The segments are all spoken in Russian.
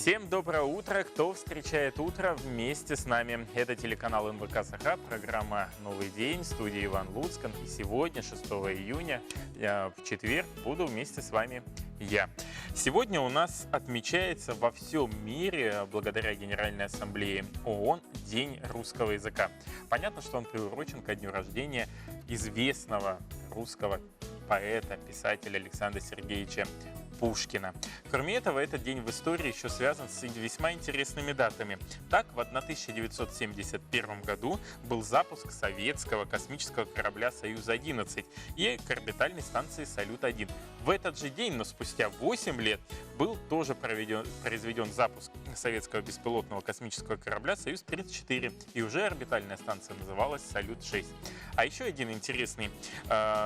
Всем доброе утро, кто встречает утро вместе с нами. Это телеканал НВК Саха, программа «Новый день», в студии Иван Луцкан. И сегодня, 6 июня, в четверг, буду вместе с вами я. Сегодня у нас отмечается во всем мире, благодаря Генеральной Ассамблее ООН, День русского языка. Понятно, что он приурочен ко дню рождения известного русского поэта, писателя Александра Сергеевича Пушкина. Кроме этого, этот день в истории еще связан с весьма интересными датами. Так, в 1971 году был запуск советского космического корабля «Союз-11» и к орбитальной станции «Салют-1». В этот же день, но спустя 8 лет, был тоже произведен запуск советского беспилотного космического корабля «Союз-34», и уже орбитальная станция называлась «Салют-6». А еще один интересный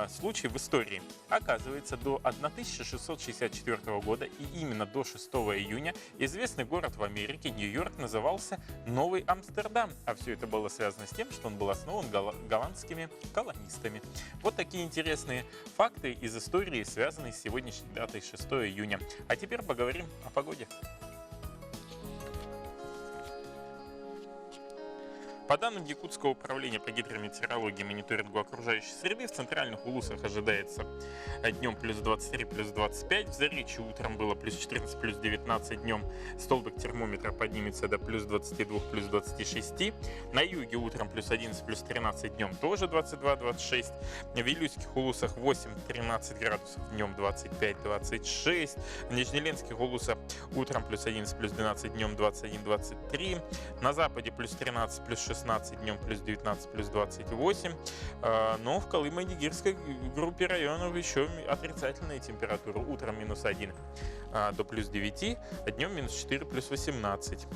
случай в истории. Оказывается, до 1664 года и именно до 6 июня известный город в Америке, Нью-Йорк, назывался Новый Амстердам. А все это было связано с тем, что он был основан голландскими колонистами. Вот такие интересные факты из истории, связанные с сегодняшней датой 6 июня. А теперь поговорим о погоде. По данным Якутского управления по гидрометеорологии и мониторингу окружающей среды, в центральных улусах ожидается днем плюс 23, плюс 25, в Заречье утром было плюс 14, плюс 19, днем столбик термометра поднимется до плюс 22, плюс 26, на юге утром плюс 11, плюс 13, днем тоже 22-26, в Вилюйских улусах 8-13 градусов, днем 25-26, в Нижнеленских улусах утром плюс 11, плюс 12, днем 21-23, на западе плюс 13, плюс 16, днем плюс 19, плюс 28. Но в Колымо-Нигирской группе районов еще отрицательная температура. Утром минус 1 до плюс 9, а днем минус 4, плюс 18.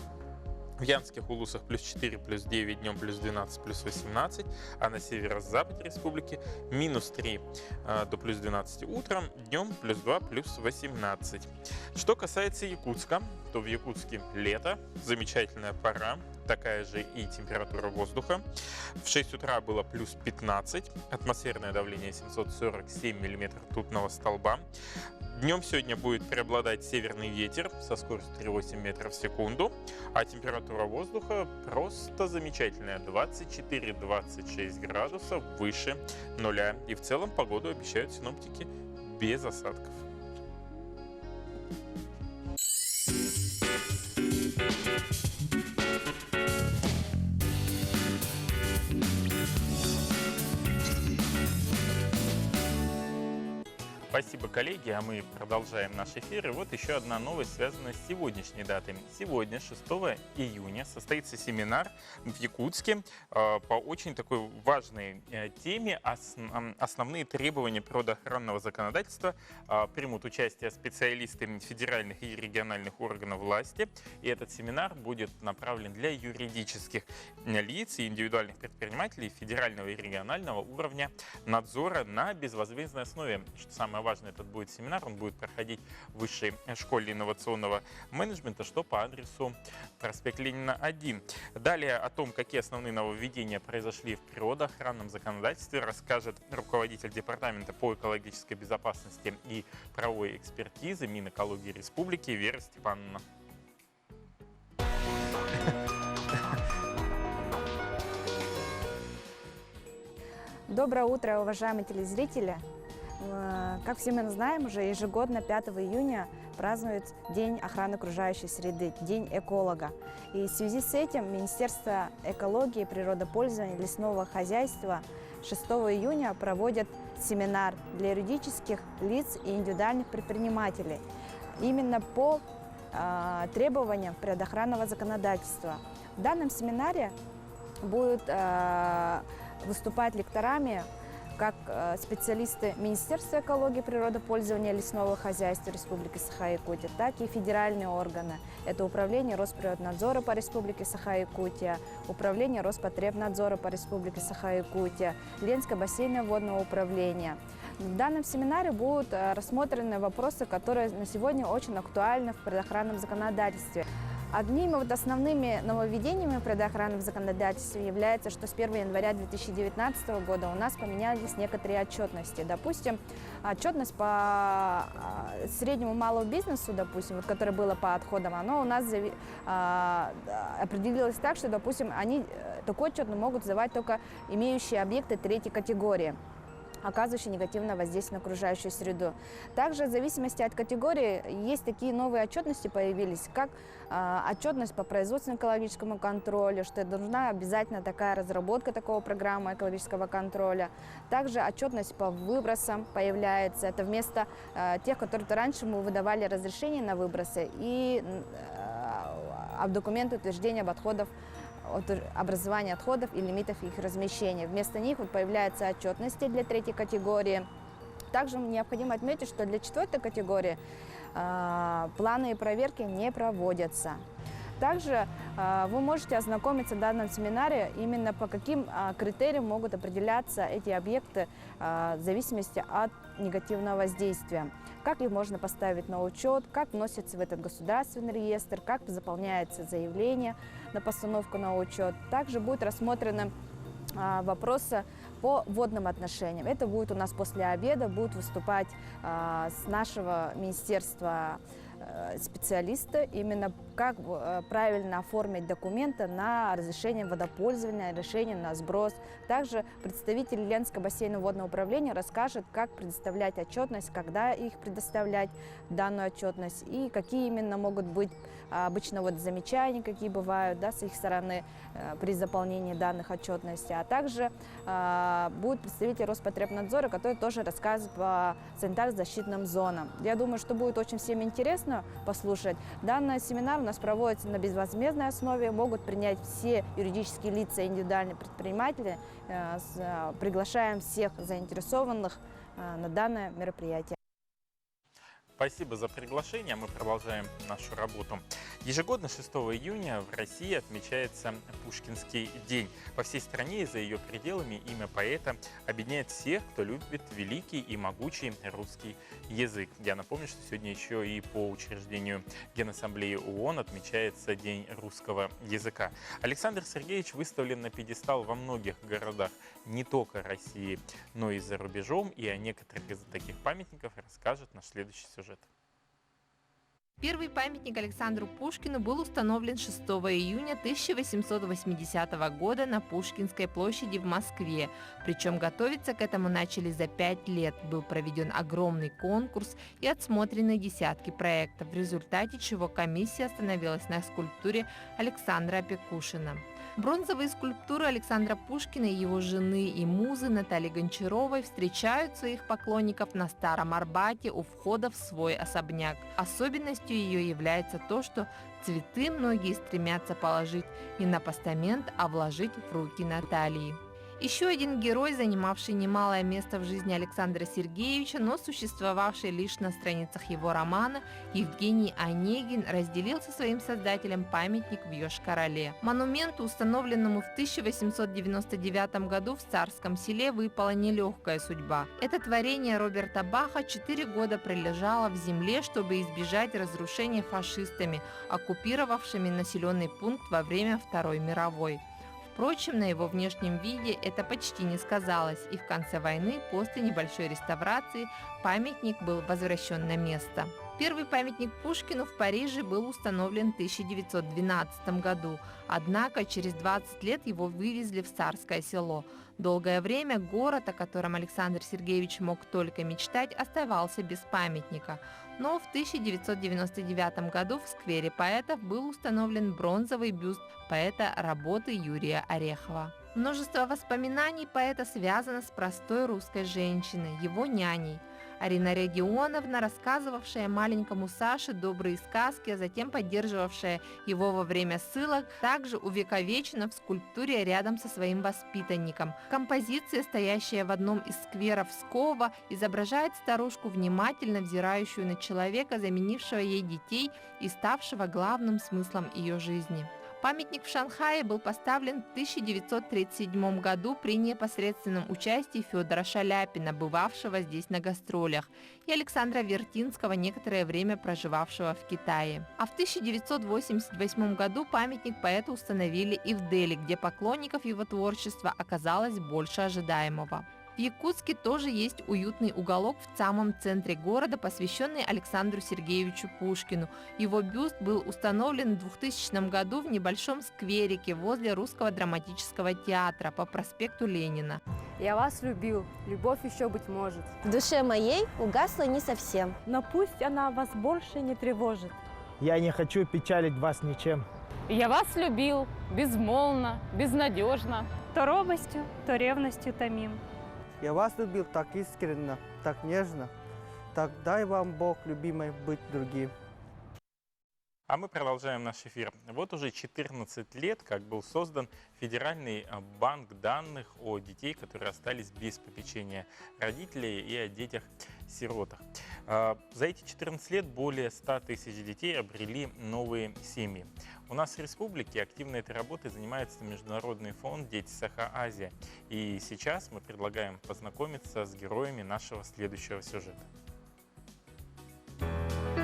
В Янских улусах плюс 4, плюс 9, днем плюс 12, плюс 18, а на северо-западе республики минус 3 до плюс 12 утром, днем плюс 2, плюс 18. Что касается Якутска, то в Якутске лето, замечательная пора, такая же и температура воздуха. В 6 утра было плюс 15, атмосферное давление 747 миллиметров ртутного столба. Днем сегодня будет преобладать северный ветер со скоростью 3,8 метров в секунду, а температура воздуха просто замечательная, 24-26 градусов выше нуля. И в целом погоду обещают синоптики без осадков. Спасибо, коллеги, а мы продолжаем наш эфир. И вот еще одна новость, связанная с сегодняшней датой. Сегодня, 6 июня, состоится семинар в Якутске по очень такой важной теме. Основные требования природоохранного законодательства. Примут участие специалисты федеральных и региональных органов власти. И этот семинар будет направлен для юридических лиц и индивидуальных предпринимателей федерального и регионального уровня надзора на безвозмездной основе. Что самое важно, этот будет семинар, он будет проходить в Высшей школе инновационного менеджмента, что по адресу проспект Ленина 1. Далее о том, какие основные нововведения произошли в природоохранном законодательстве, расскажет руководитель департамента по экологической безопасности и правовой экспертизы Минэкологии Республики Вера Степановна. Доброе утро, уважаемые телезрители! Как все мы знаем, уже ежегодно 5 июня празднует День охраны окружающей среды, День эколога. И в связи с этим Министерство экологии, природопользования и лесного хозяйства 6 июня проводит семинар для юридических лиц и индивидуальных предпринимателей именно по требованиям природоохранного законодательства. В данном семинаре будут выступать лекторами как специалисты Министерства экологии, природопользования и лесного хозяйства Республики Саха-Якутия, так и федеральные органы. Это Управление Росприроднадзора по Республике Саха-Якутия, Управление Роспотребнадзора по Республике Саха-Якутия, Ленское бассейное водное управление. В данном семинаре будут рассмотрены вопросы, которые на сегодня очень актуальны в природоохранном законодательстве. Одними основными нововведениями в предохранном законодательстве является, что с 1 января 2019 года у нас поменялись некоторые отчетности. Допустим, отчетность по среднему малому бизнесу, допустим, вот, которое было по отходам, оно у нас определилось так, что, допустим, они такой отчет могут сдавать только имеющие объекты третьей категории, оказывающие негативное воздействие на окружающую среду. Также в зависимости от категории есть такие новые отчетности появились, как отчетность по производственно-экологическому контролю, что нужна обязательно такая разработка такого программы экологического контроля. Также отчетность по выбросам появляется. Это вместо тех, которые раньше мы выдавали разрешение на выбросы и документы утверждения об отходах, от образования отходов и лимитов их размещения. Вместо них вот появляются отчетности для третьей категории. Также необходимо отметить, что для четвертой категории планы и проверки не проводятся. Также вы можете ознакомиться в данном семинаре именно по каким критериям могут определяться эти объекты в зависимости от негативного воздействия. Как их можно поставить на учет, как вносится в этот государственный реестр, как заполняется заявление на постановку на учет. Также будут рассмотрены вопросы по водным отношениям. Это будет у нас после обеда, будут выступать с нашего министерства специалисты, именно как правильно оформить документы на разрешение водопользования, решение на сброс. Также представитель Ленского бассейнового водного управления расскажет, как предоставлять отчетность, когда их предоставлять, данную отчетность, и какие именно могут быть обычно вот замечания, какие бывают, да, с их стороны при заполнении данных отчетностей. А также будет представитель Роспотребнадзора, который тоже расскажет по санитарно-защитным зонам. Я думаю, что будет очень всем интересно послушать. Данный семинар у нас проводится на безвозмездной основе, могут принять все юридические лица и индивидуальные предприниматели. Приглашаем всех заинтересованных на данное мероприятие. Спасибо за приглашение. Мы продолжаем нашу работу. Ежегодно 6 июня в России отмечается Пушкинский день. По всей стране и за ее пределами имя поэта объединяет всех, кто любит великий и могучий русский язык. Я напомню, что сегодня еще и по учреждению Генассамблеи ООН отмечается День русского языка. Александр Сергеевич выставлен на пьедестал во многих городах не только России, но и за рубежом. И о некоторых из таких памятников расскажет наш следующий сюжет. Первый памятник Александру Пушкину был установлен 6 июня 1880 года на Пушкинской площади в Москве. Причем готовиться к этому начали за 5 лет. Был проведен огромный конкурс и отсмотрены десятки проектов, в результате чего комиссия остановилась на скульптуре Александра Опекушина. Бронзовые скульптуры Александра Пушкина и его жены и музы Натальи Гончаровой встречают своих поклонников на Старом Арбате у входа в свой особняк. Особенностью ее является то, что цветы многие стремятся положить не на постамент, а вложить в руки Натальи. Еще один герой, занимавший немалое место в жизни Александра Сергеевича, но существовавший лишь на страницах его романа, Евгений Онегин, разделил со своим создателем памятник в Йошкар-Оле. Монументу, установленному в 1899 году в Царском Селе, выпала нелегкая судьба. Это творение Роберта Баха 4 года пролежало в земле, чтобы избежать разрушения фашистами, оккупировавшими населенный пункт во время Второй мировой. Впрочем, на его внешнем виде это почти не сказалось, и в конце войны, после небольшой реставрации, памятник был возвращен на место. Первый памятник Пушкину в Париже был установлен в 1912 году, однако через 20 лет его вывезли в Царское Село. Долгое время город, о котором Александр Сергеевич мог только мечтать, оставался без памятника. Но в 1999 году в сквере поэтов был установлен бронзовый бюст поэта работы Юрия Орехова. Множество воспоминаний поэта связано с простой русской женщиной, его няней. Арина Родионовна, рассказывавшая маленькому Саше добрые сказки, а затем поддерживавшая его во время ссылок, также увековечена в скульптуре рядом со своим воспитанником. Композиция, стоящая в одном из скверов Пскова, изображает старушку, внимательно взирающую на человека, заменившего ей детей и ставшего главным смыслом ее жизни. Памятник в Шанхае был поставлен в 1937 году при непосредственном участии Федора Шаляпина, бывавшего здесь на гастролях, и Александра Вертинского, некоторое время проживавшего в Китае. А в 1988 году памятник поэту установили и в Дели, где поклонников его творчества оказалось больше ожидаемого. В Якутске тоже есть уютный уголок в самом центре города, посвященный Александру Сергеевичу Пушкину. Его бюст был установлен в 2000 году в небольшом скверике возле Русского драматического театра по проспекту Ленина. Я вас любил, любовь еще быть может. В душе моей угасла не совсем. Но пусть она вас больше не тревожит. Я не хочу печалить вас ничем. Я вас любил, безмолвно, безнадежно. То робостью, то ревностью томим. Я вас любил так искренне, так нежно. Так дай вам Бог, любимый, быть другим. А мы продолжаем наш эфир. Вот уже 14 лет, как был создан Федеральный банк данных о детей, которые остались без попечения родителей, и о детях-сиротах. За эти 14 лет более 100 тысяч детей обрели новые семьи. У нас в республике активно этой работой занимается Международный фонд «Дети Саха-Азия». И сейчас мы предлагаем познакомиться с героями нашего следующего сюжета.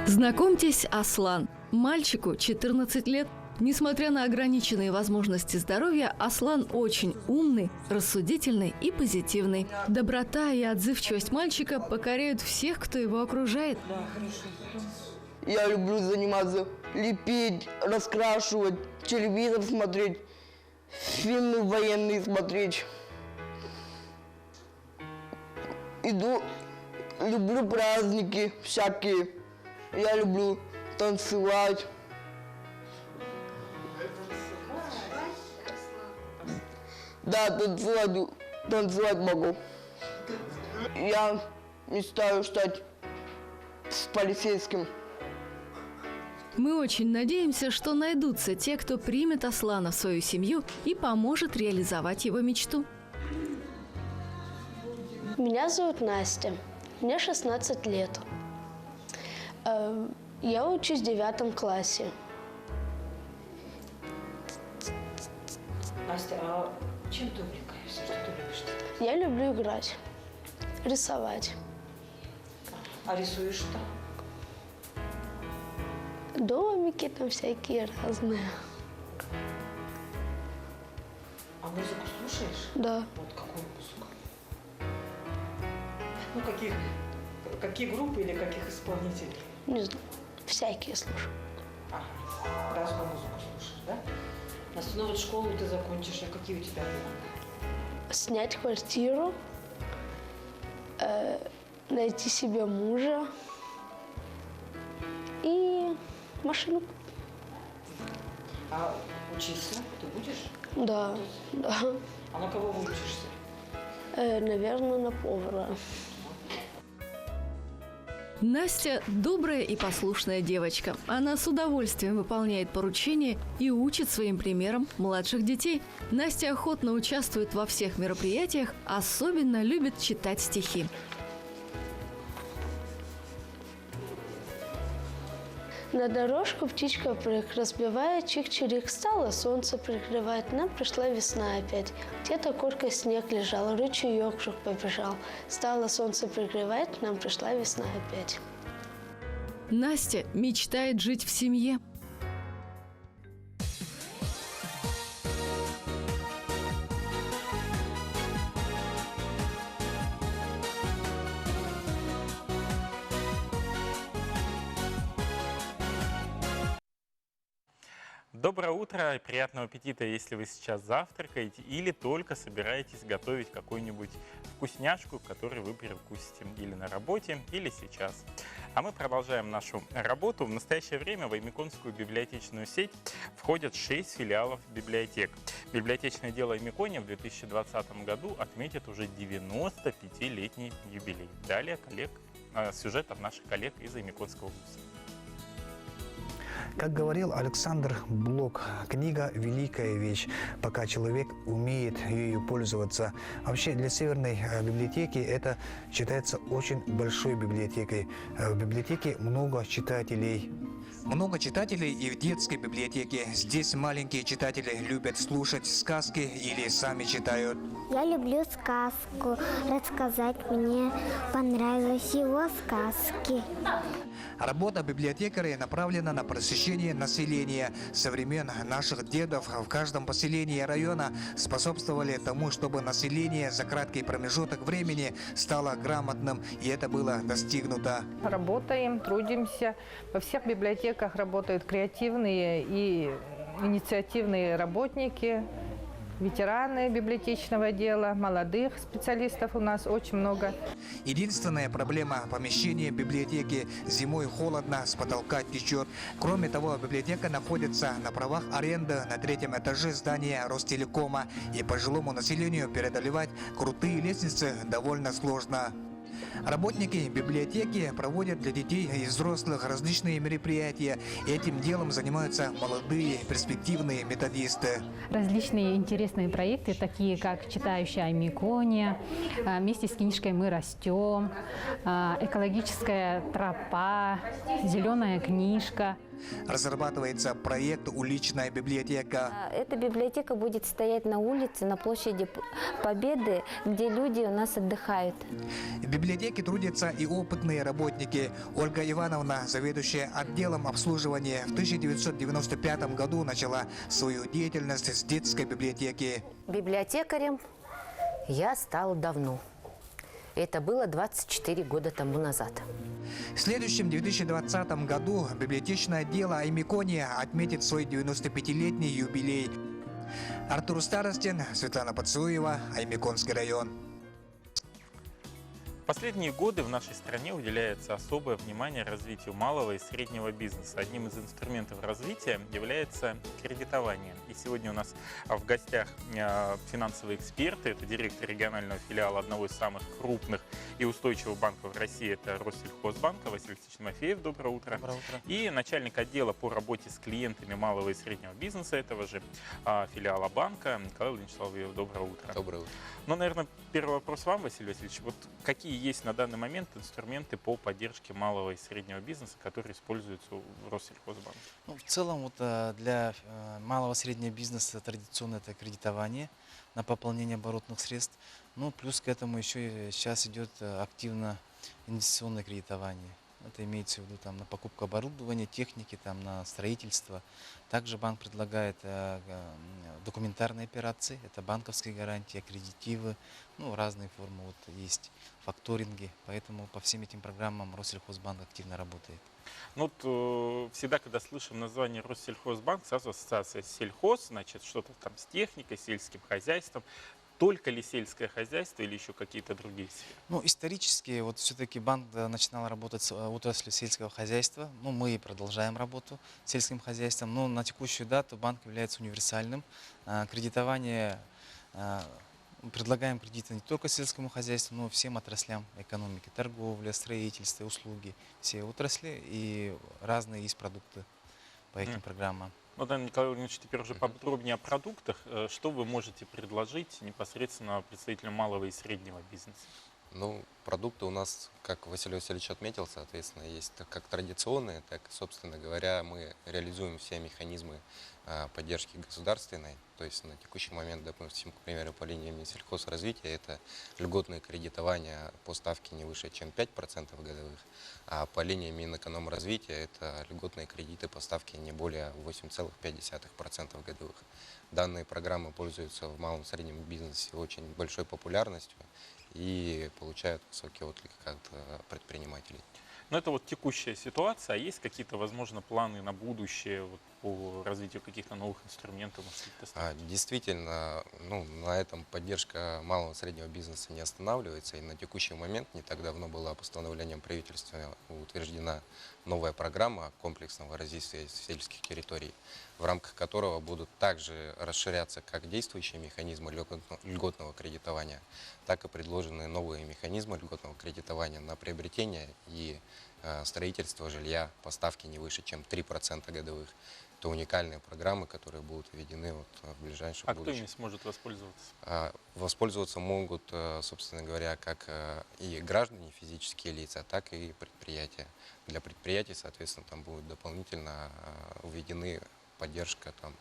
Знакомьтесь, Аслан. Мальчику 14 лет. Несмотря на ограниченные возможности здоровья, Аслан очень умный, рассудительный и позитивный. Доброта и отзывчивость мальчика покоряют всех, кто его окружает. Я люблю заниматься, лепить, раскрашивать, телевизор смотреть, фильмы военные смотреть. Люблю праздники всякие. Я люблю танцевать. Да, танцевать могу. Я мечтаю стать полицейским. Мы очень надеемся, что найдутся те, кто примет Аслана в свою семью и поможет реализовать его мечту. Меня зовут Настя. Мне 16 лет. Я учусь в 9 классе. Настя, а чем ты увлекаешься? Что ты любишь? Я люблю играть, рисовать. А рисуешь что? Домики там всякие разные. А музыку слушаешь? Да. Вот какую музыку? Ну, какие группы или каких исполнителей? Не знаю. Всякие слушаю. Ага. Разную музыку слушаешь, да? Настя, ну вот школу ты закончишь, а какие у тебя планы? Снять квартиру, найти себе мужа и машину. А учиться ты будешь? Да, да. А на кого выучишься? Наверное, на повара. Настя – добрая и послушная девочка. Она с удовольствием выполняет поручения и учит своим примером младших детей. Настя охотно участвует во всех мероприятиях, особенно любит читать стихи. На дорожку птичка прыг, разбивая чих-чирик, стало солнце прикрывать, нам пришла весна опять. Где-то коркой снег лежал, ручеек вдруг побежал. Стало солнце прикрывать, нам пришла весна опять. Настя мечтает жить в семье. Доброе утро и приятного аппетита, если вы сейчас завтракаете или только собираетесь готовить какую-нибудь вкусняшку, которую вы перекусите или на работе, или сейчас. А мы продолжаем нашу работу. В настоящее время в Аймяконскую библиотечную сеть входят 6 филиалов библиотек. Библиотечное дело Аймякония в 2020 году отметит уже 95-летний юбилей. Далее сюжет от наших коллег из Аймяконского вуза. Как говорил Александр Блок, книга – великая вещь, пока человек умеет ею пользоваться. Вообще для Северной библиотеки это считается очень большой библиотекой. В библиотеке много читателей. Много читателей и в детской библиотеке. Здесь маленькие читатели любят слушать сказки или сами читают. Я люблю сказку рассказать. Мне понравились его сказки. Работа библиотекаря направлена на просвещение населения. Со времен наших дедов в каждом поселении района способствовали тому, чтобы население за краткий промежуток времени стало грамотным, и это было достигнуто. Работаем, трудимся. Во всех библиотеках работают креативные и инициативные работники, ветераны библиотечного дела, молодых специалистов у нас очень много. Единственная проблема – помещение библиотеки. Зимой холодно, с потолка течет. Кроме того, библиотека находится на правах аренды на 3-м этаже здания Ростелекома. И пожилому населению преодолевать крутые лестницы довольно сложно. Работники библиотеки проводят для детей и взрослых различные мероприятия. Этим делом занимаются молодые, перспективные методисты. Различные интересные проекты, такие как «Читающая Аймикония», «Вместе с книжкой мы растем», «Экологическая тропа», «Зеленая книжка». Разрабатывается проект «Уличная библиотека». Эта библиотека будет стоять на улице, на площади Победы, где люди у нас отдыхают. В библиотеке трудятся и опытные работники. Ольга Ивановна, заведующая отделом обслуживания, в 1995 году начала свою деятельность с детской библиотеки. Библиотекарем я стала давно. Это было 24 года тому назад. В следующем 2020 году библиотечное дело Аймикония отметит свой 95-летний юбилей. Артур Старостин, Светлана Поцуева, Аймиконский район. В последние годы в нашей стране уделяется особое внимание развитию малого и среднего бизнеса. Одним из инструментов развития является кредитование. И сегодня у нас в гостях финансовые эксперты. Это директор регионального филиала одного из самых крупных и устойчивых банков в России. Это Россельхозбанка Василий Алексеевич Тимофеев. Доброе утро. Доброе утро. И начальник отдела по работе с клиентами малого и среднего бизнеса этого же филиала банка Николай Владимирович Соловьев. Доброе утро. Доброе утро. Ну, наверное, первый вопрос вам, Василий Васильевич. Вот какие есть на данный момент инструменты по поддержке малого и среднего бизнеса, которые используются в Россельхозбанке? Ну, в целом, вот, для малого и среднего бизнеса традиционно это кредитование на пополнение оборотных средств. Ну, плюс к этому еще сейчас идет активно инвестиционное кредитование. Это имеется в виду там, на покупку оборудования, техники, там, на строительство. Также банк предлагает документарные операции, это банковские гарантии, аккредитивы, ну, разные формы вот, есть, факторинги. Поэтому по всем этим программам Россельхозбанк активно работает. Ну, вот, всегда, когда слышим название Россельхозбанк, сразу ассоциация сельхоз, значит, что-то там с техникой, сельским хозяйством. Только ли сельское хозяйство или еще какие-то другие сферы? Ну, исторически, вот все-таки банк начинал работать с отраслью сельского хозяйства. Ну, мы и продолжаем работу с сельским хозяйством. Но на текущую дату банк является универсальным. Кредитование, предлагаем кредиты не только сельскому хозяйству, но и всем отраслям экономики. Торговля, строительство, услуги. Все отрасли и разные есть продукты по этим программам. Ну, да, Николай Владимирович, теперь уже подробнее о продуктах. Что вы можете предложить непосредственно представителям малого и среднего бизнеса? Ну, продукты у нас, как Василий Васильевич отметил, соответственно, есть как традиционные, так и, собственно говоря, мы реализуем все механизмы поддержки государственной. То есть на текущий момент, допустим, к примеру, по линии Минсельхозразвития это льготное кредитование по ставке не выше, чем 5% годовых, а по линии Минэкономразвития это льготные кредиты по ставке не более 8,5% годовых. Данные программы пользуются в малом и среднем бизнесе очень большой популярностью и получают высокий отклик от предпринимателей. Но это вот текущая ситуация, а есть какие-то, возможно, планы на будущее вот, по развитию каких-то новых инструментов? Действительно, ну, на этом поддержка малого и среднего бизнеса не останавливается. И на текущий момент, не так давно была постановлением правительства утверждена новая программа комплексного развития сельских территорий, в рамках которого будут также расширяться как действующие механизмы льготного кредитования, так и предложенные новые механизмы льготного кредитования на приобретение и строительство жилья по ставке не выше, чем 3% годовых. Это уникальные программы, которые будут введены вот в ближайшем будущем. Кто ими сможет воспользоваться? Воспользоваться могут, собственно говоря, как и граждане, физические лица, так и предприятия. Для предприятий, соответственно, там будет дополнительно введены поддержка там,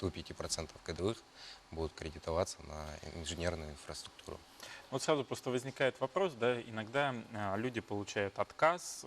до 5% годовых будут кредитоваться на инженерную инфраструктуру. Вот сразу просто возникает вопрос, да, иногда люди получают отказ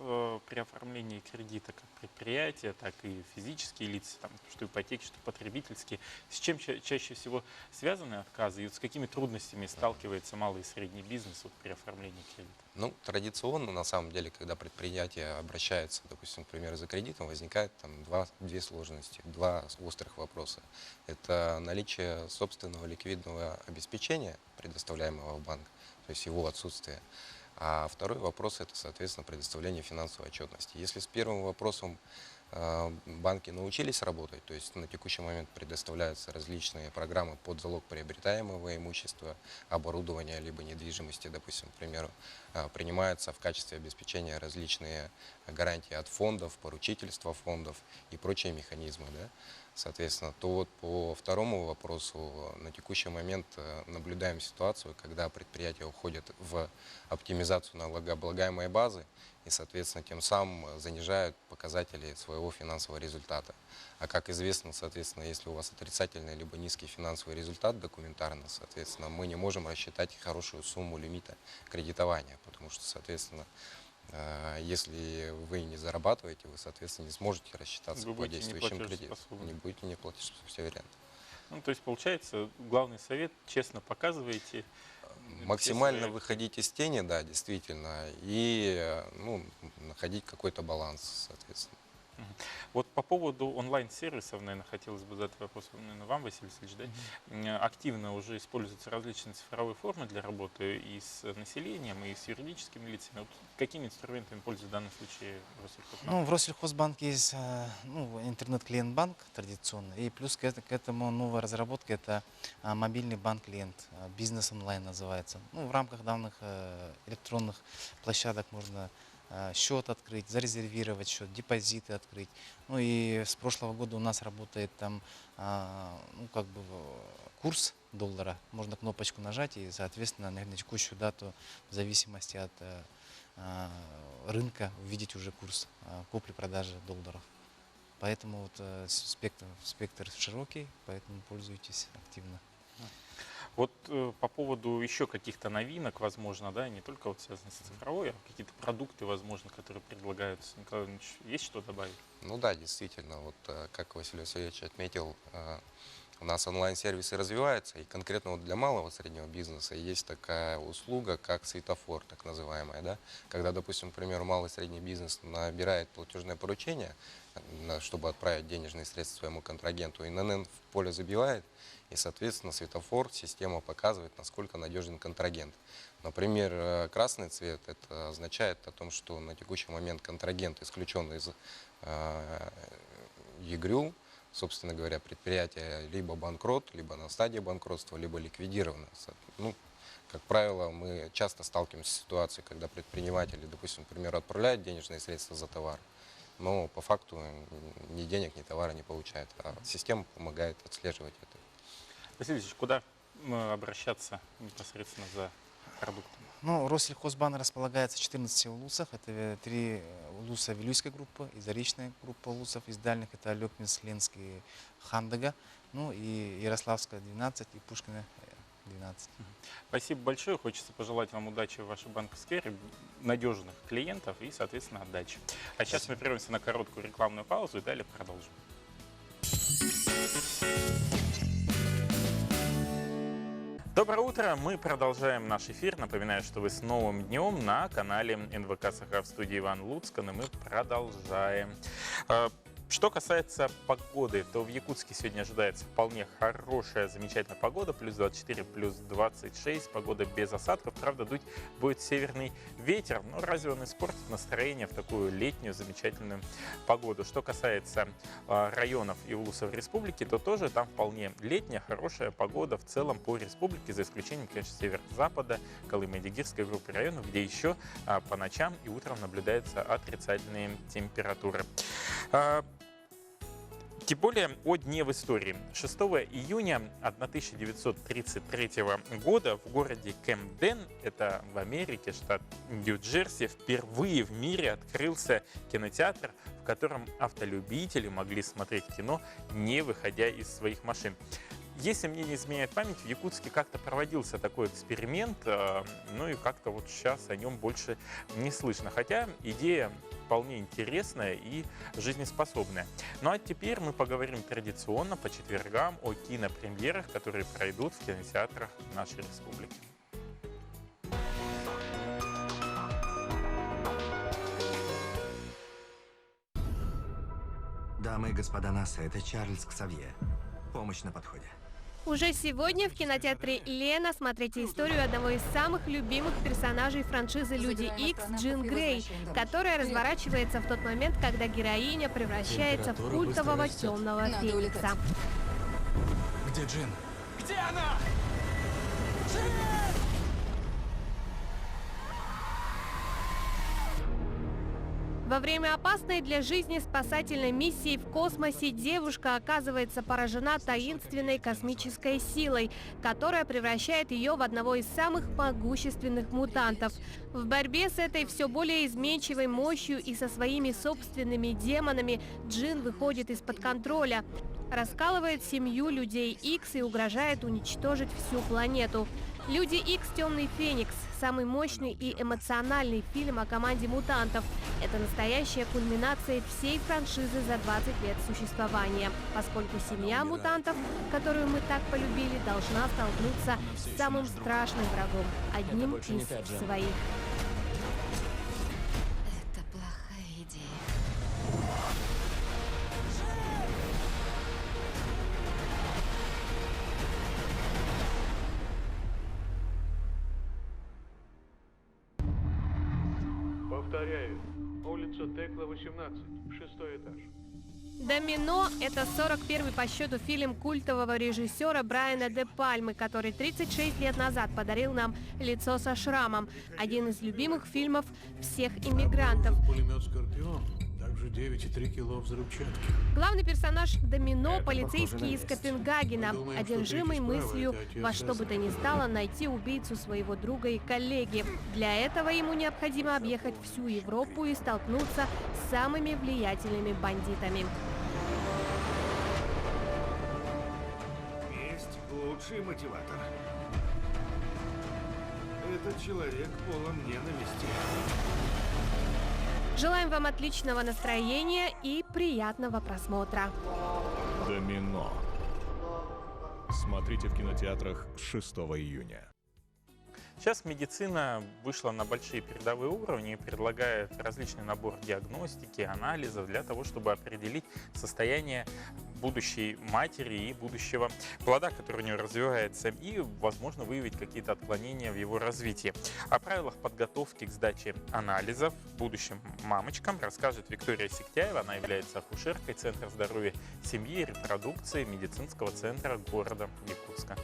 при оформлении кредита, как предприятия, так и физические лица, там, что ипотеки, что потребительские. С чем чаще всего связаны отказы и вот с какими трудностями сталкивается малый и средний бизнес вот при оформлении кредита? Ну, традиционно, на самом деле, когда предприятие обращается, допустим, например, за кредитом, возникает там две сложности, два острых вопроса. Это наличие собственного ликвидного обеспечения, предоставляемого в банк, то есть его отсутствие. А второй вопрос – это, соответственно, предоставление финансовой отчетности. Если с первым вопросом банки научились работать, то есть на текущий момент предоставляются различные программы под залог приобретаемого имущества, оборудования, либо недвижимости, допустим, к примеру, принимаются в качестве обеспечения различные гарантии от фондов, поручительства фондов и прочие механизмы, да? Соответственно, то вот по второму вопросу на текущий момент наблюдаем ситуацию, когда предприятия уходят в оптимизацию налогооблагаемой базы и, соответственно, тем самым занижают показатели своего финансового результата. А как известно, соответственно, если у вас отрицательный либо низкий финансовый результат документарно, соответственно, мы не можем рассчитать хорошую сумму лимита кредитования, потому что, соответственно, если вы не зарабатываете, вы, соответственно, не сможете рассчитаться по действующим кредитам. Не будете неплатежеспособны. Ну, то есть, получается, главный совет, честно показываете. Максимально выходить из тени, да, действительно, и находить какой-то баланс, соответственно. Вот по поводу онлайн-сервисов, наверное, хотелось бы задать вопрос, наверное, вам, Василий Васильевич, да? Активно уже используются различные цифровые формы для работы и с населением, и с юридическими лицами. Вот какими инструментами пользуется в данном случае Россельхозбанк? Ну, в Россельхозбанке есть интернет-клиент-банк традиционный, и плюс к этому новая разработка – это мобильный банк-клиент, бизнес-онлайн называется. Ну, в рамках данных электронных площадок можно счет открыть, зарезервировать счет, депозиты открыть. Ну и с прошлого года у нас работает там курс доллара. Можно кнопочку нажать и, соответственно, на текущую дату, в зависимости от рынка, увидеть уже курс купли-продажи долларов. Поэтому вот спектр широкий, поэтому пользуйтесь активно. Вот по поводу еще каких-то новинок, возможно, да, не только вот связанных с цифровой, а какие-то продукты, возможно, которые предлагаются. Николай Иванович, есть что добавить? Ну да, действительно, вот как Василий Васильевич отметил, у нас онлайн-сервисы развиваются, и конкретно вот для малого и среднего бизнеса есть такая услуга, как светофор, так называемая, да, когда, допустим, к примеру, малый и средний бизнес набирает платежное поручение, чтобы отправить денежные средства своему контрагенту, ИНН в поле забивает, и, соответственно, светофор, система показывает, насколько надежен контрагент. Например, красный цвет, это означает о том, что на текущий момент контрагент исключен из ЕГРЮ, собственно говоря, предприятие либо банкрот, либо на стадии банкротства, либо ликвидировано. Ну, как правило, мы часто сталкиваемся с ситуацией, когда предприниматели, допустим, к примеру, отправляют денежные средства за товар, но по факту ни денег, ни товара не получают, а система помогает отслеживать это. Василий Васильевич, куда обращаться непосредственно за продуктами? Ну, Россельхозбанк располагается в 14 улусах. Это 3 улуса Вилюйской группы и Заречная группа улусов. Из дальних это Лёкминск, Ленск и Хандага. Ну и Ярославская 12 и Пушкина 12. Спасибо большое. Хочется пожелать вам удачи в вашей банковской сфере, надежных клиентов и, соответственно, отдачи. А сейчас мы прервемся на короткую рекламную паузу и далее продолжим. Доброе утро! Мы продолжаем наш эфир. Напоминаю, что вы с новым днем на канале НВК Саха, в студии Иван Луцкан, и мы продолжаем. Что касается погоды, то в Якутске сегодня ожидается вполне хорошая, замечательная погода. Плюс 24, плюс 26. Погода без осадков. Правда, дуть будет северный ветер. Но разве он испортит настроение в такую летнюю замечательную погоду? Что касается районов и улусов республики, то тоже там вполне летняя, хорошая погода в целом по республике, за исключением, конечно, северо-запада, Колыма-Дигирской группы районов, где еще по ночам и утром наблюдаются отрицательные температуры. Тем более о дне в истории. 6 июня 1933 года в городе Кэмден, это в Америке, штат Нью-Джерси, впервые в мире открылся кинотеатр, в котором автолюбители могли смотреть кино, не выходя из своих машин. Если мне не изменяет память, в Якутске как-то проводился такой эксперимент, ну и как-то вот сейчас о нем больше не слышно. Хотя идея вполне интересная и жизнеспособная. Ну а теперь мы поговорим традиционно по четвергам о кинопремьерах, которые пройдут в кинотеатрах нашей республики. Дамы и господа НАСА, это Чарльз Ксавье. Помощь на подходе. Уже сегодня в кинотеатре «Лена» смотрите историю одного из самых любимых персонажей франшизы «Люди Икс» Джин Грей, которая разворачивается в тот момент, когда героиня превращается в культового темного феникса. Где Джин? Где она? Во время опасной для жизни спасательной миссии в космосе девушка оказывается поражена таинственной космической силой, которая превращает ее в одного из самых могущественных мутантов. В борьбе с этой все более изменчивой мощью и со своими собственными демонами Джин выходит из-под контроля, раскалывает семью Людей Икс и угрожает уничтожить всю планету. «Люди Икс. Темный Феникс» – самый мощный и эмоциональный фильм о команде мутантов. Это настоящая кульминация всей франшизы за 20 лет существования, поскольку семья мутантов, которую мы так полюбили, должна столкнуться с самым страшным врагом – одним из своих. Это плохая идея. Повторяю, улица Текла, 18, 6-й этаж. «Домино» – это 41-й по счету фильм культового режиссера Брайана Де Пальмы, который 36 лет назад подарил нам «Лицо со шрамом», один из любимых фильмов всех иммигрантов. Пулемет «Скорпион», также 9,3 кило взрывчатки. Главный персонаж Домино – полицейский из Копенгагена, одержимый мыслью во что бы то ни стало найти убийцу своего друга и коллеги. Для этого ему необходимо объехать всю Европу и столкнуться с самыми влиятельными бандитами. Месть – лучший мотиватор. Этот человек полон ненависти. Желаем вам отличного настроения и приятного просмотра. «Домино». Смотрите в кинотеатрах 6 июня. Сейчас медицина вышла на большие передовые уровни и предлагает различный набор диагностики, анализов для того, чтобы определить состояние будущей матери и будущего плода, который у нее развивается, и, возможно, выявить какие-то отклонения в его развитии. О правилах подготовки к сдаче анализов будущим мамочкам расскажет Виктория Сиктяева. Она является акушеркой Центра здоровья семьи и репродукции медицинского центра города Якутска.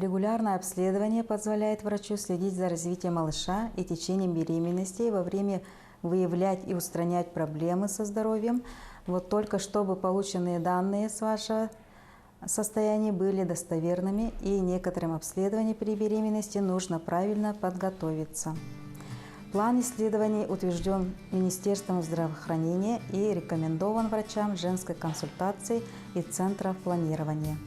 Регулярное обследование позволяет врачу следить за развитием малыша и течением беременности, и во время выявлять и устранять проблемы со здоровьем. Вот только чтобы полученные данные с вашего состояния были достоверными, и некоторым обследованиям при беременности нужно правильно подготовиться. План исследований утвержден Министерством здравоохранения и рекомендован врачам женской консультации и центров планирования.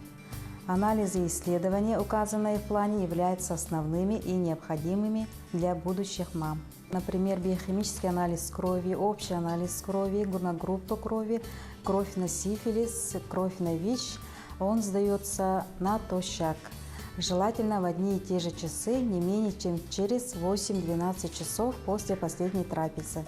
Анализы и исследования, указанные в плане, являются основными и необходимыми для будущих мам. Например, биохимический анализ крови, общий анализ крови, группа крови, кровь на сифилис, кровь на ВИЧ, он сдается натощак. Желательно в одни и те же часы, не менее чем через 8-12 часов после последней трапезы.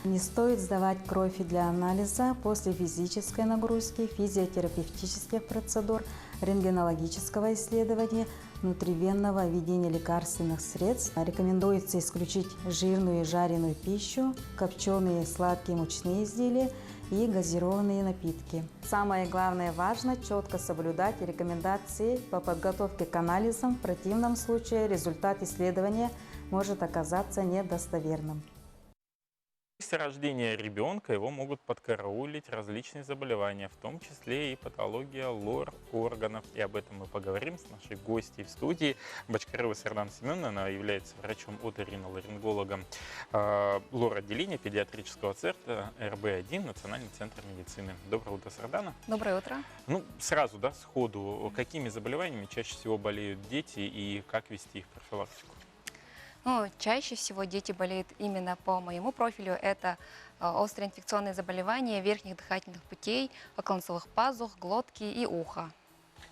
Не стоит сдавать кровь для анализа после физической нагрузки, физиотерапевтических процедур, рентгенологического исследования, внутривенного введения лекарственных средств. Рекомендуется исключить жирную и жареную пищу, копченые, сладкие, мучные изделия и газированные напитки. Самое главное, важно четко соблюдать рекомендации по подготовке к анализам. В противном случае результат исследования может оказаться недостоверным. После рождения ребенка его могут подкараулить различные заболевания, в том числе и патология лор-органов. И об этом мы поговорим с нашей гостьей в студии. Бочкарева Сардан Семеновна, она является врачом-оториноларингологом лор-отделения педиатрического центра РБ-1, Национальный центр медицины. Доброе утро, Сардана. Доброе утро. Ну, сразу, да, сходу, какими заболеваниями чаще всего болеют дети и как вести их профилактику? Ну, чаще всего дети болеют именно по моему профилю. Это острые инфекционные заболевания верхних дыхательных путей, околоносовых пазух, глотки и уха.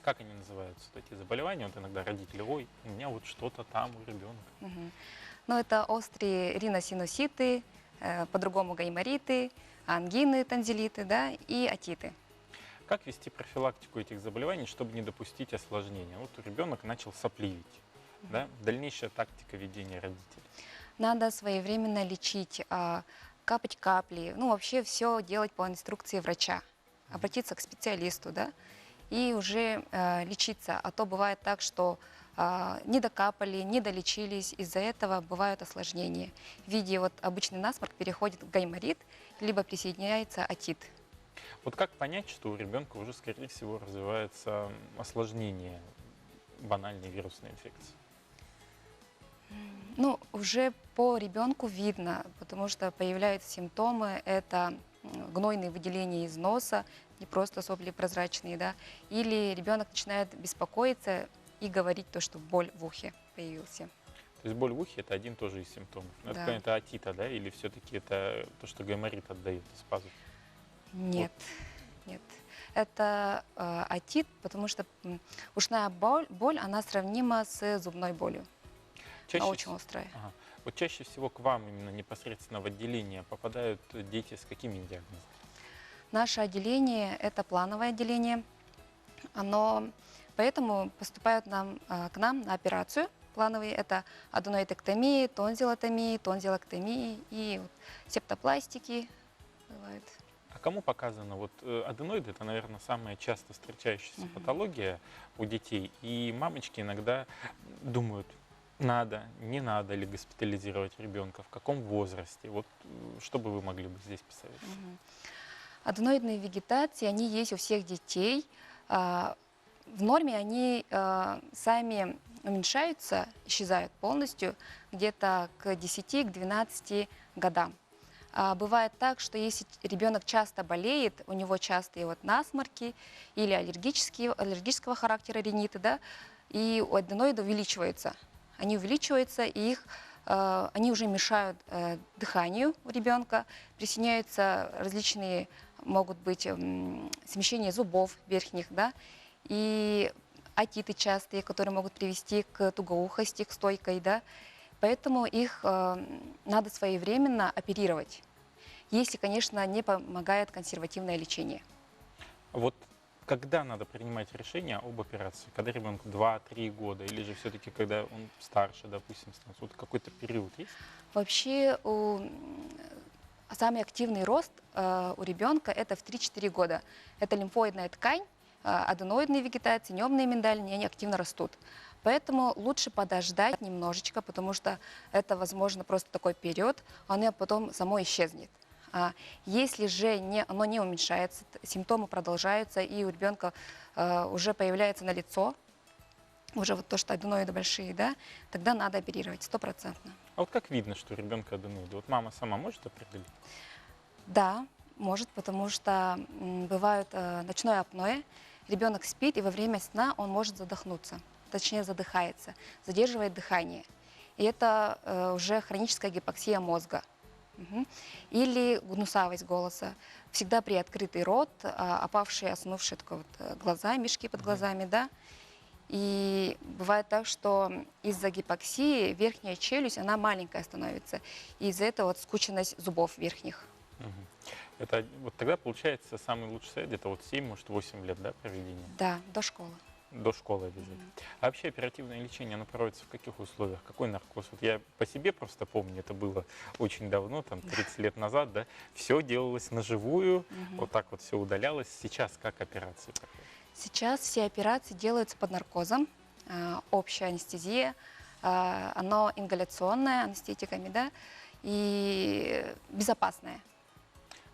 Как они называются, эти заболевания? Вот иногда родители, ой, у меня вот что-то там у ребенка. Ну, это острые риносинуситы, по-другому гаймориты, ангины, танзелиты, да, и отиты. Как вести профилактику этих заболеваний, чтобы не допустить осложнения? Вот ребенок начал сопливить. Да? Дальнейшая тактика ведения родителей. Надо своевременно лечить, капать капли, ну вообще все делать по инструкции врача, обратиться к специалисту, да, и уже лечиться. А то бывает так, что не докапали, не долечились, из-за этого бывают осложнения. В виде вот обычный насморк переходит в гайморит, либо присоединяется отит. Вот как понять, что у ребенка уже, скорее всего, развивается осложнение банальной вирусной инфекции? Ну, уже по ребенку видно, потому что появляются симптомы, это гнойные выделения из носа, не просто сопли прозрачные, да, или ребенок начинает беспокоиться и говорить то, что боль в ухе появился. То есть боль в ухе – это один тоже из симптомов. Да. Это отита, да, или все-таки это то, что гайморит отдает из пазухи? Нет, вот. Нет. Это отит, потому что ушная боль, она сравнима с зубной болью. Она очень острая. Ага. Вот чаще всего к вам именно непосредственно в отделение попадают дети с какими диагнозами? Наше отделение – это плановое отделение. Поэтому поступают к нам на операцию. Плановые – это аденоидэктомии, тонзиллоктомии и вот, септопластики бывают. А кому показано? Вот аденоиды – это, наверное, самая часто встречающаяся патология у детей. И мамочки иногда думают, надо, не надо ли госпитализировать ребенка, в каком возрасте. Вот что бы вы могли бы здесь посоветовать? Аденоидные вегетации, они есть у всех детей. В норме они сами уменьшаются, исчезают полностью где-то к 10-12 годам. Бывает так, что если ребенок часто болеет, у него частые вот насморки или аллергического характера риниты, да, и у аденоида увеличиваются. Они увеличиваются, и они уже мешают дыханию у ребенка, присоединяются различные, могут быть смещения зубов верхних, да, и отиты частые, которые могут привести к тугоухости, к стойкой, да. Поэтому их надо своевременно оперировать, если, конечно, не помогает консервативное лечение. Вот когда надо принимать решение об операции? Когда ребенку 2-3 года? Или же все-таки когда он старше, допустим, становится? Вот какой-то период есть? Вообще самый активный рост у ребенка это в 3-4 года. Это лимфоидная ткань, аденоидные вегетации, необные миндальные, они активно растут. Поэтому лучше подождать немножечко, потому что это, возможно, просто такой период, оно потом само исчезнет. Если же оно не уменьшается, симптомы продолжаются, и у ребенка уже появляется налицо, уже вот то, что аденоиды большие, да, тогда надо оперировать 100%. А вот как видно, что у ребенка аденоиды? Вот мама сама может определить? Да, может, потому что бывает ночное апноэ, ребенок спит, и во время сна он может задохнуться, точнее задыхается, задерживает дыхание. И это уже хроническая гипоксия мозга. Или гнусавость голоса. Всегда приоткрытый рот, опавшие, оснувшие вот глаза, мешки под глазами, да. И бывает так, что из-за гипоксии верхняя челюсть, она маленькая становится. И из-за этого вот скученность зубов верхних. Это вот тогда получается самый лучший совет, где-то вот 7, может 8 лет, да, проведения? Да, до школы. До школы обязательно. А вообще оперативное лечение, оно проводится в каких условиях? Какой наркоз? Вот я по себе просто помню, это было очень давно, там 30 лет назад, да, все делалось наживую, вот так вот все удалялось. Сейчас как операции проходят? Сейчас все операции делаются под наркозом, общая анестезия, оно ингаляционное, анестетиками, да, и безопасное.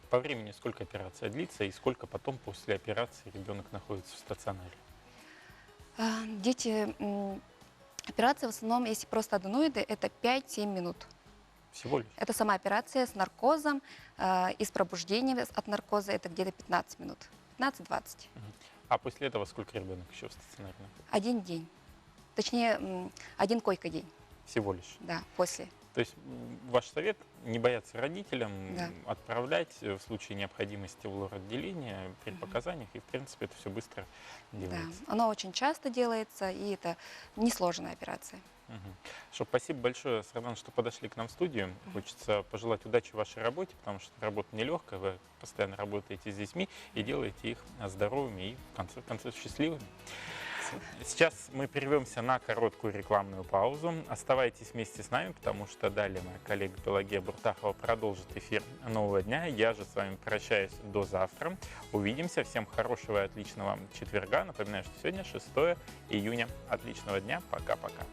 По времени сколько операция длится и сколько потом после операции ребенок находится в стационаре? Дети, операция в основном, если просто аденоиды, это 5-7 минут. Всего лишь? Это сама операция с наркозом, и с пробуждением от наркоза это где-то 15 минут, 15-20. А после этого сколько ребенок еще в стационаре находится? 1 день, точнее 1 койко-день. Всего лишь? Да, после. То есть ваш совет — не бояться родителям, Да. отправлять в случае необходимости в лор-отделение при показаниях, и в принципе это все быстро делается. Да, оно очень часто делается, и это несложная операция. Что, спасибо большое, Сардан, что подошли к нам в студию. Хочется пожелать удачи в вашей работе, потому что работа нелегкая, вы постоянно работаете с детьми и делаете их здоровыми и в конце концов счастливыми. Сейчас мы прервемся на короткую рекламную паузу. Оставайтесь вместе с нами, потому что далее моя коллега Пелагея Буртахова продолжит эфир нового дня. Я же с вами прощаюсь до завтра. Увидимся. Всем хорошего и отличного четверга. Напоминаю, что сегодня 6 июня. Отличного дня. Пока-пока.